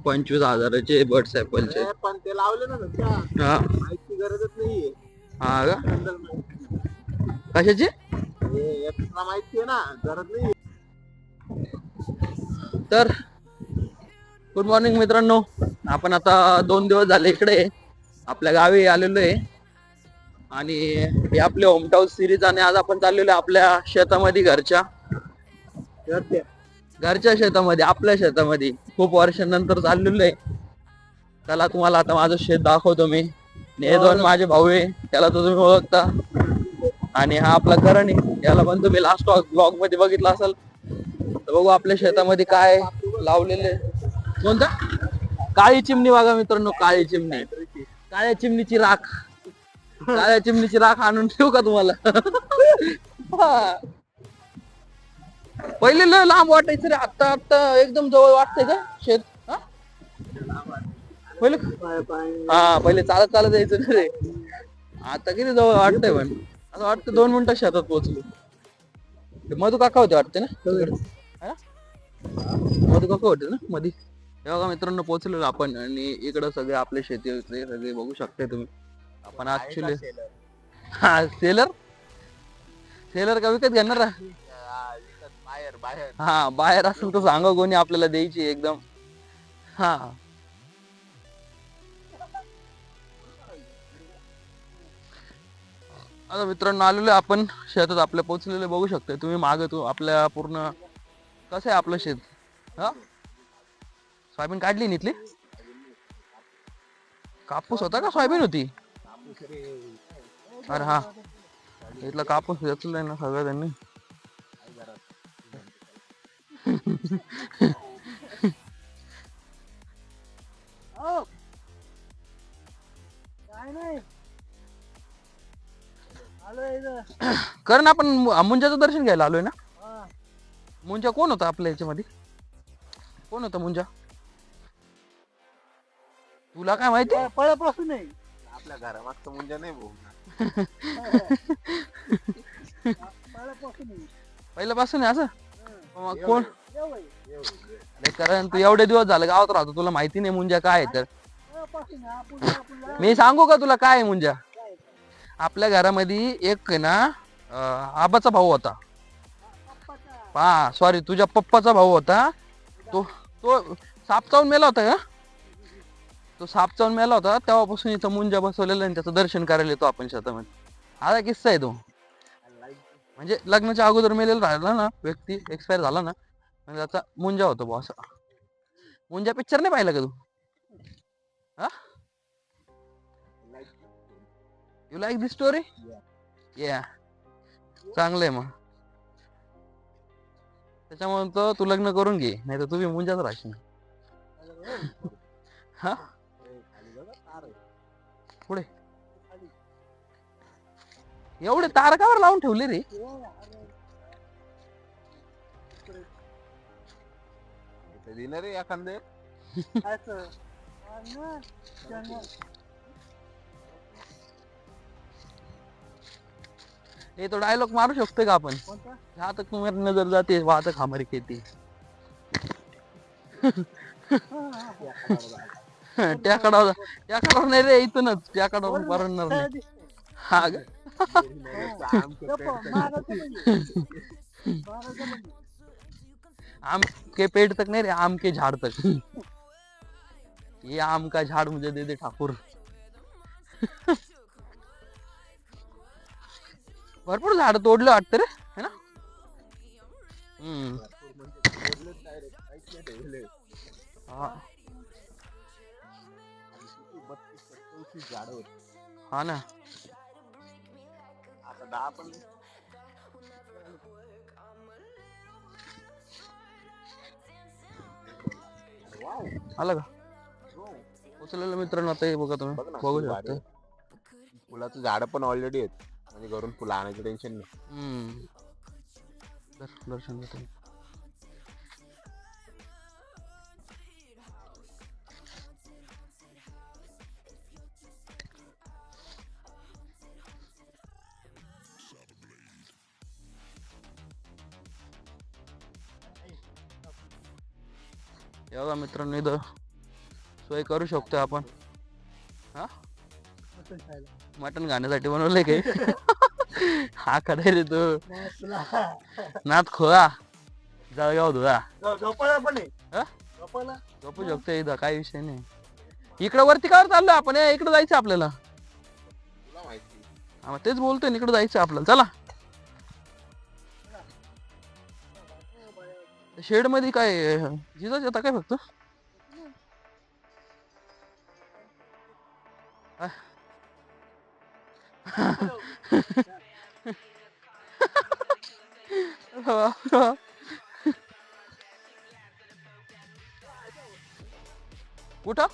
25,000चे birds ऍपलचे. पण ते लावले ना हा माहिती गरजच नाहीये. हा का कशाची एक्स्ट्रा माहिती आहे ना गरज नाही. तर गुड मॉर्निंग मित्रांनो. आपण आता 2 दिवस झाले इकडे आपल्या गावी आलेलो आहे आणि हे आपले होमटाऊन सिरीज आणि आज आपण चाललेलो आपल्या शेतामध्ये घरच्या शेतामध्ये आपल्या शेतामध्ये खूप वर्षांनंतर चाललेलो आहे. त्याला तुम्हाला आता माझं शेत दाखवतो मी. हे दोन माझे भाऊ आहे त्याला तर तुम्ही ओळखता आणि हा आपला करण आहे याला पण तुम्ही लास्ट ब्लॉग मध्ये बघितला असेल. तर बघू आपल्या शेतामध्ये काय लावलेले. कोणता काळी चिमणी बघा मित्रांनो. काळी चिमणी काळ्या चिमणीची राख. काळ्या चिमणीची राख आणून ठेवू का तुम्हाला. पहिले लय लांब वाटायचं रे. आता आता एकदम जवळ वाटतंय का शेत. पहिले हा पहिले चालत चालत यायचं ना रे. आता किती जवळ वाटतंय पण असं वाटतं 2 मिनिटात शेतात पोहोचलो. मधू काका होते वाटते ना. मधू काका होते ना मधी. हे बघा मित्रांनो पोहोचलेलो आपण आणि इकडं सगळे आपले शेती सगळे बघू शकता तुम्ही. आपण ऍक्च्युली हा सेलर का विकत घेणार. बाहेर हा बाहेर असेल तर सांगा कोणी आपल्याला द्यायची एकदम. हा आता मित्रांनो आलेलो आपण शेतात आपल्या पोहोचलेले बघू शकता तुम्ही. मागे तू आपल्या पूर्ण कसं आहे आपलं शेत. हा सोयाबीन काढली ना इथली. कापूस होता का सोयाबीन होती. अरे हा इथला कापूस घेतलाय ना सगळं त्यांनी. कारण आपण मुंजाचं दर्शन घ्यायला आलोय ना. मुंजा कोण होता आपल्या याच्यामध्ये. कोण होता मुंजा तुला काय माहिती. पळापासून नाही आपल्या घरामागचं मुंजा नाही भाऊ. पहिल्यापासून आहे असं. मग कोण कारण तू एवढे दिवस झाले गावात राहतो तुला माहिती नाही मुंजा काय आहे तर. मी सांगू का तुला काय आहे मुंजा. आपल्या घरामध्ये एक ना आबाचा भाऊ होता. हा सॉरी तुझ्या पप्पाचा भाऊ होता. तो तो साप चावून मेला होता का. तो साप चावून मेला होता तेव्हापासून इथं मुंजा बसवलेला आणि त्याचं दर्शन करायला येतो आपण शेतामध्ये. आता किस्सा आहे तो. म्हणजे लग्नाच्या अगोदर मेलेला राहिला ना व्यक्ती एक्सपायर झाला ना म्हणजे त्याचा मुंजा होतो बॉ असा. मुंजा पिक्चर नाही पाहिला का तू. हा यू लाईक दिस स्टोरी. या चांगलंय मग. त्याच्यामुळे तर तू लग्न करून घे नाही तर तू बी मुंजाच राहशील. हा पुढे एवढे तार का बरं लावून ठेवले रे. दिलं रे एखादं. हे तो डायलॉग मारू शकतोय का आपण. जहाँ तक तुम्हारी नजर जाती है वहां तक हमारी खेती. त्याकडे नाही रे इथूनच त्याकडे परणार नाही. हा आम के पेड़ तक नहीं रे आम के झाड़ तक. ये आम का झाड़ मुझे दे दे ठाकुर. भरपूर झाड तोडले वाटतं रे है ना. हा ना आता 10 पण आला का उचललेलं मित्रांनो. आता हे बघा तुम्ही बघू शकता. फुलाचं झाड पण ऑलरेडी आहेत म्हणजे घरून फुलं आणायचं टेन्शन नाही. दर्शन घेतो. हे बघा मित्रांनो, इथं सोय करू शकतो आपण. हा मटण खाण्यासाठी बनवलंय काही हा कडे रे तू नाथ खोळा जळगाव धुळा झोपू शकतो इथं, काही विषय नाही. इकडे वरती कावर चाललोय आपण? इकडे जायचं आपल्याला. तुला माहिती. हा, तेच बोलतोय, इकडे जायचं आपल्याला. चला. शेड मध्ये काय जिजाच येता काय फक्त? कुठं?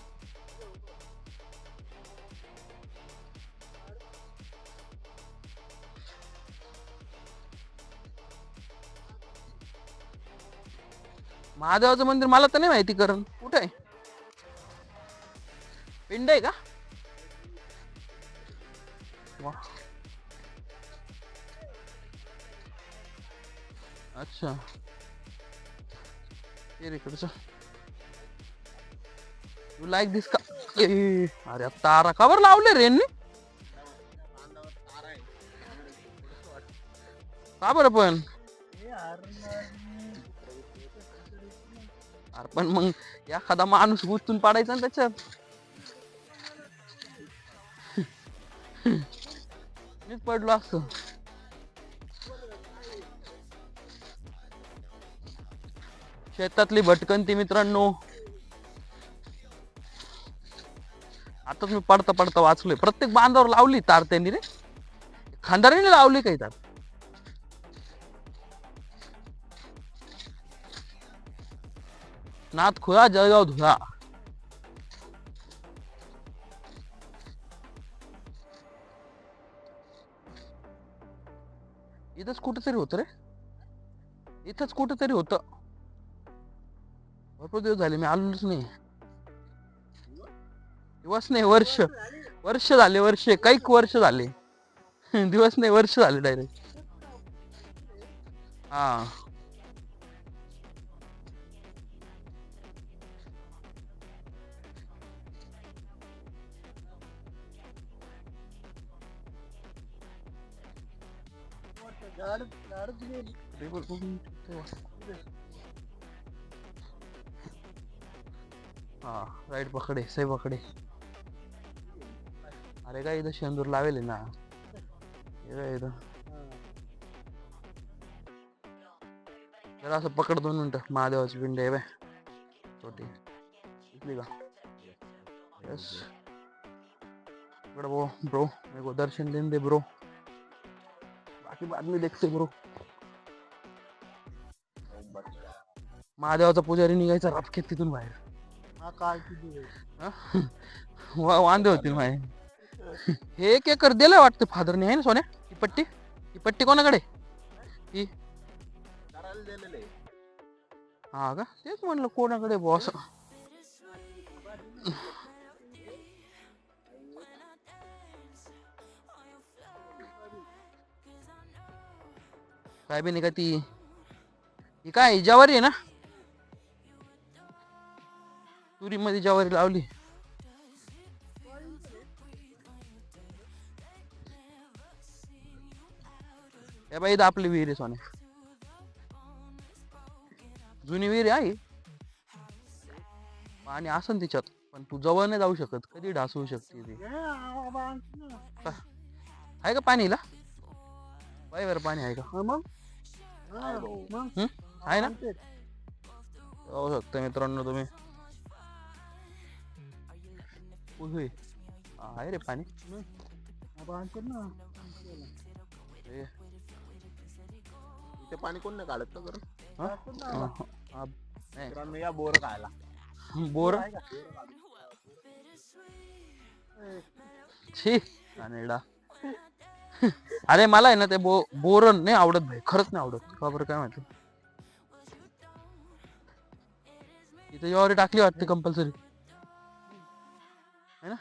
महादेवाचं मंदिर मला तर नाही माहिती. करण कुठे आहे? पिंड आहे का? वा. अच्छा, इकडचं. यू लाईक दिस का? अरे तारा कवर लावले रे यांनी. का बरं पण? अरे पण मग एखादा माणूस गुंतून पाडायचा ना त्याच्यात. मीच पडलो असतो. शेतातली भटकंती मित्रांनो. आताच मी पडता पडता वाचलोय. प्रत्येक बांधावर लावली तार त्यांनी रे. खानदाराने लावली काही तार. नाथ खुळा जळगाव धुळा. इथंच कुठेतरी होत रे. इथंच कुठेतरी होत. भरपूर दिवस झाले मी आलोच नाही. दिवस नाही वर्ष. वर्ष झाले, वर्ष. काही वर्ष झाले. दिवस नाही वर्ष झाले डायरेक्ट. हा, हा राईट पकडे, सही पकडे. अरे काय इथं शेंदूर लावेल ना. इथं जरा असं पकड 2 मिनिटं. महादेवाची पिंड आहे बाय छोटी. दिसली का? यस. ब्रो ब्रो मेरे को दर्शन देने दे ब्रो. बाकी बाद में देखते ब्रो. महादेवाचा पुजारी निघायचा रापखेत तिथून बाहेर. वांदे होतील माय. हे 1 एकर दिलंय वाटतं फादरने, आहे ना सोन्या? ही पट्टी, ही पट्टी कोणाकडे? ही हा का? तेच म्हणलं कोणाकडे बॉस. काय बी नाही का ती. ही काय ज्वारी आहे ना? तुरी मध्ये ज्वारी लावली. हे बाई आपली विहीर आहे सोन्या. जुनी विहीर आहे. पाणी असन तिच्यात, पण तू जवळ नाही जाऊ शकत. कधी ढास होऊ शकते ती. आहे का पाणीला? बाई बरं पाणी आहे का? आहे ना? जाऊ शकता मित्रांनो तुम्ही. आहे रे पाणी. इथे पाणी कोण नाही काढत ना करून. या बोर खायला. बोर छी कानेडा. अरे मला आहे ना ते बोरण नाही आवडत भाई. खरंच नाही आवडत. का बरं काय माहिती. इथे ज्वारी टाकली वाटते कंपल्सरी, है ना?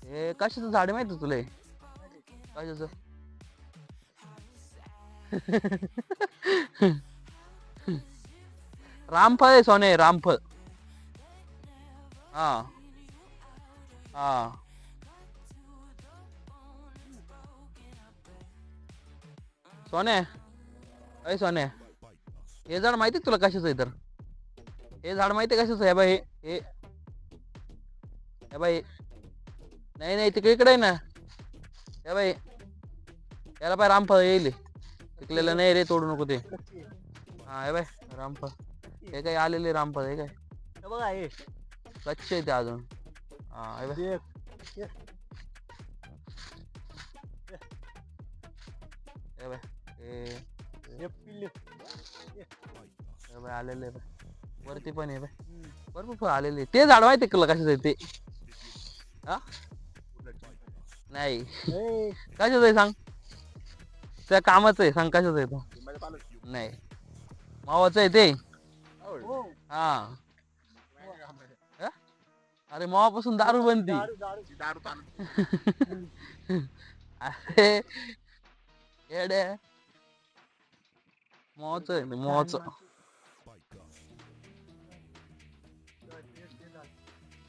हे कशाचं झाड माहिती तुला? कशाचं रामफळ आहे सोने, रामफळ. हा हा सोने, अय सोने, हे झाड माहिती तुला कशाचं आहे तर? हे झाड माहिती कशाचं आहे बाई? हे बाई, नाही नाही तिकडे इकडे आहे ना. हे बाई, याला बाय रामफळ येईल. पिकलेलं नाही रे, तोडू नको ते. हा हे बाय रामफळ, हे काय आलेले रामफळ हे काय बघा हे कच्चे आहे ते अजून. हा हे बाय, हे बाय, हे बाय आलेले आहे बाय. वरती पण आहे बाय, भरपूर फळ आलेले. ते झाड माहिती तुला कशाचं आहे ते? हा नाही कशाचं आहे सांग? त्या कामाचं आहे, सांग कशाचं आहे तो? नाही, मावाचं आहे ते. हा अरे मावापासून दारू बनती. अरे येडे, मावाचं आहे मावाचं.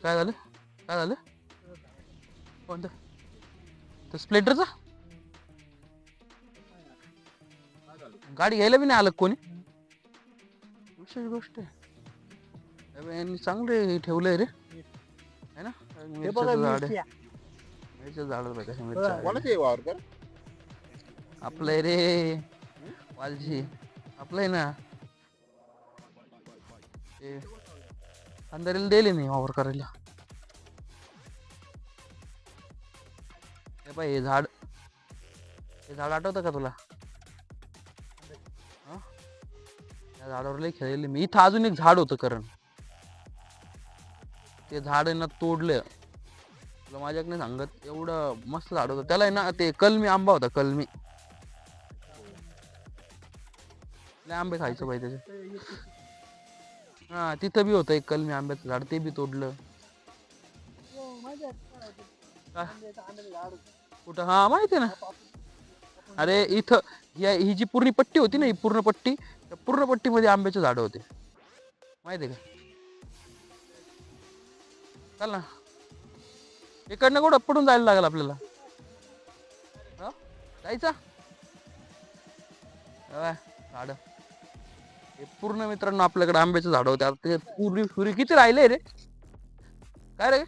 काय झालं? काय झालं? कोणतं? तर स्प्लेंडरचा गाडी घ्यायला बी नाही आलं कोणी. विशेष गोष्ट आहे, यांनी चांगले ठेवलंय रे, है ना? मिरच्याचं झाड आहे, मिरच्याचं झाड बघ कशा मिरच्या आहे. कोणाचे वावर कर आपलं आहे रे वालजी, आपलं आहे ना. ते अंधारीला दिले नाही वावर करायला. हे पाय, हे झाड, हे झाड आठवतं का तुला? त्या झाडावर लई खेळले मी. इथं अजून एक झाड होतं करण, ते झाड आहे ना तोडलं. तुला माझ्याकडे सांगत, एवढं मस्त झाड होतं त्याला आहे ना. ते कलमी आंबा होता, कलमी. लय आंबे खायचं पाहिजे त्याचे. हा तिथं बी होतं एक कलमी आंब्याचं झाड, ते बी तोडलं. कुठं? हा माहिती आहे ना. अरे इथं ही जी पूर्ण पट्टी होती ना, ही पूर्ण पट्टी, त्या पूर्ण पट्टीमध्ये आंब्याचे झाड होते, माहिती आहे का? चल ना, इकडनं कुठं पडून जायला लागेल आपल्याला. जायचं झाड हे पूर्ण मित्रांनो आपल्याकडे आंब्याचं झाड होते. आता ते पुरी पुरी किती राहिले रे? काय रे,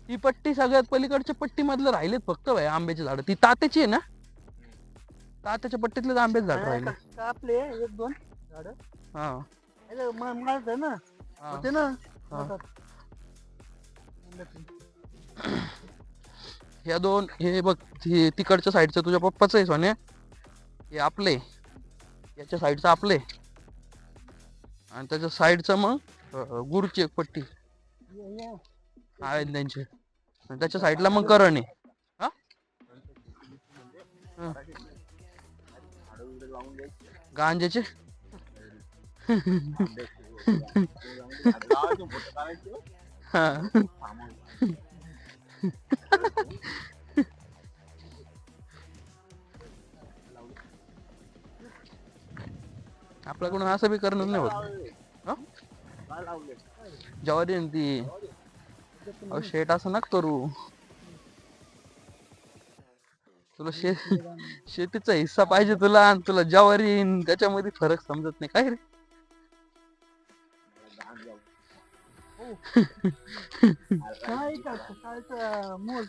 ही पट्टी सगळ्यात पलीकडच्या पट्टी मधलं राहिलेत फक्त भाई आंब्याची झाड. ती तात्याची आहे ना, तात्याच्या पट्टीतलेच आंब्याचे झाड राहिले. आपले एक दोन झाड हा मारत ना होते ना. ह्या दोन, हे बघ, हे तिकडच्या साईडचं तुझ्या पप्पाचं आहे सोन्या, हे आपले, याच्या साईडचं आपले, आणि त्याच्या साईडचं मग गुरुची एक पट्टी आहेत त्यांची, आणि त्याच्या साईडला मग करण आहे. गांजेचे आपल्याकडून असं बी करणं नाही होत. ज्वारी ती शेट असं नका करू. तुला शेतीचा हिस्सा पाहिजे तुला, आणि तुला ज्वारी त्याच्यामध्ये फरक समजत नाही काय रे?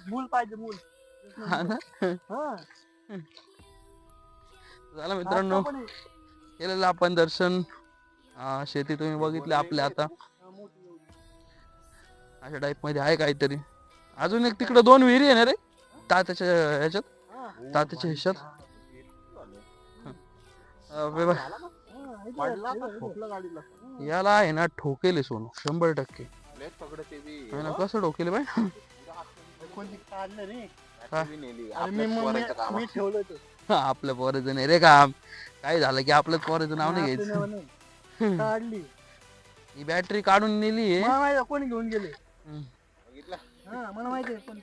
मूल पाहिजे, मूल. झालं मित्रांनो, केलेलं आपण दर्शन. शेती तुम्ही बघितले आपल्या. आता अशा टाईप मध्ये आहे काहीतरी. अजून एक तिकडे दोन विहिरी आहे ना रे तात्याच्या ह्याच्यात, तात्याच्या हिश्श्यात. याला आहे ना ठोकेले सोनू 100%. कसं ठोकेले बाय? आपल्या पोराचं नाही रे काम. काय झालं की आपल्याच पोराचं नाव नाही घ्यायचं. काढली ही बॅटरी काढून नेली आहे. कोणी घेऊन गेले? मला माहिती आहे कोण.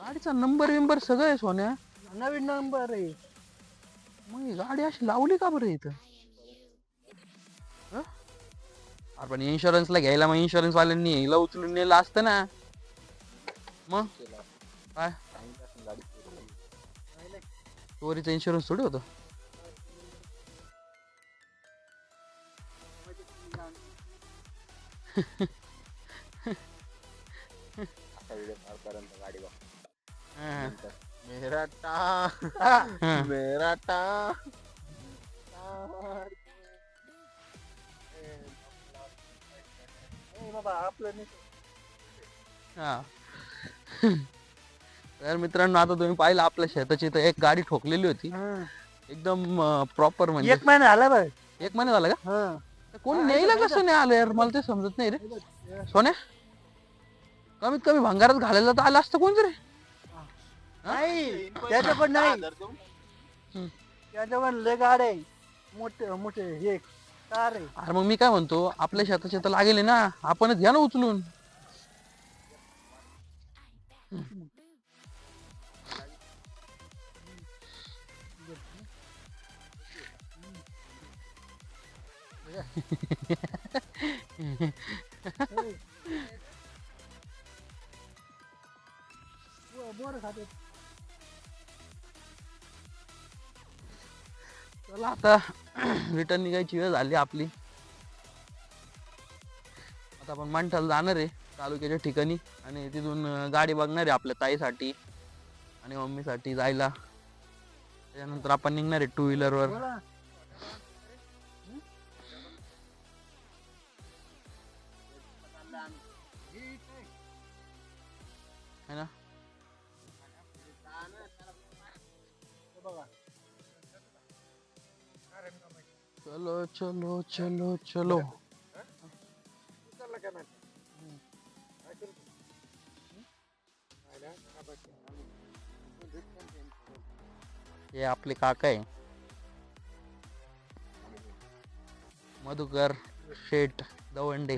गाडीचा नंबर विंबर सगळं आहे सोन्या. नवीन नंबर आहे. मग ही गाडी अशी लावली का बरं इथं? हं? अरे पण इन्शुरन्सला घ्यायला मग इन्शुरन्स वाल्यांनी हिला उचलून नेलं असतं ना. मग काय सांगितलं असेल गाडी चोरी झाली. नाही, नाही. चोरीचा इन्शुरन्स थोडी होतं. असा व्हिडिओ काढपर्यंत गाडी बघ. हं. नंतर, मेरा टा हं. मेरा टा नाही बाबा आपलं नाही. हा. तर मित्रांनो आता तुम्ही पाहिलं आपल्या शेताची तर एक गाडी ठोकलेली होती हं. एकदम प्रॉपर म्हणजे. 1 महिना झाला बघ. 1 महिना झाला का? हं. तर कोणी हा, न्यायला आहे कसं नाही आलं यार मला ते समजत नाही रे. सोन्या कमीत कमी भंगारात घालायला तर आलं असतं कोणतरी. नाही त्याच्याकडे नाही. हं. त्याच्याकडे लय गाड्या आहे. मोठे मोठे हे कार आहे. अरे मग मी काय म्हणतो आपल्या शेताचे तर लागेल ना आपणच घ्या ना उचलून. बोर खाते. चला आता रिटर्न निघायची वेळ झाली आपली. आता आपण मंठाला जाणार आहे तालुक्याच्या ठिकाणी आणि तिथून गाडी बघणार आहे आपल्या ताईसाठी आणि मम्मीसाठी जायला. त्याच्यानंतर आपण निघणार आहे 2 व्हीलरवर. बोला. है ना. हे बघा. चलो चलो चलो चलो. हे आपले काका आहे मधुकर शेठ दवंडे.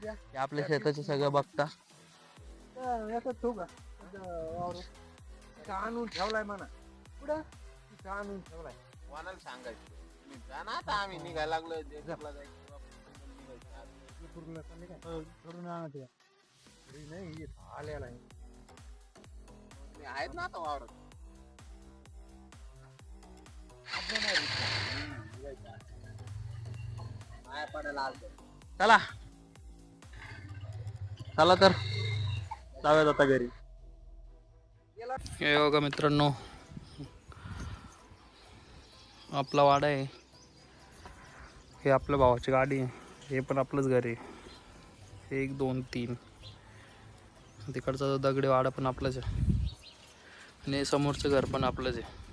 हे आपल्या शेताचे सगळं बघता. याचा ठेवू का? वावर. इथं आणून ठेवलाय म्हणा. कुठं? इथं आणून ठेवलाय. कोणाला सांगायचं तुम्ही जा ना आता आम्ही निघायला लागलो देशाला जायचं आपण निघायचं आज. पूर्ण चालले काय? करून आणा ते. घरी नाही इथं आलेला आहे. तुम्ही आहेत ना आता वावरात. काय पडायला आलतो. चला चला तर जाऊयात आता घरी. हे बघा मित्रांनो आपला वाडा आहे. हे आपल्या भावाची गाडी आहे. हे पण आपलंच घर आहे. 1 2 3 तिकडचा दगडी वाडा पण आपलाच आहे आणि समोरचं घर पण आपलंच आहे.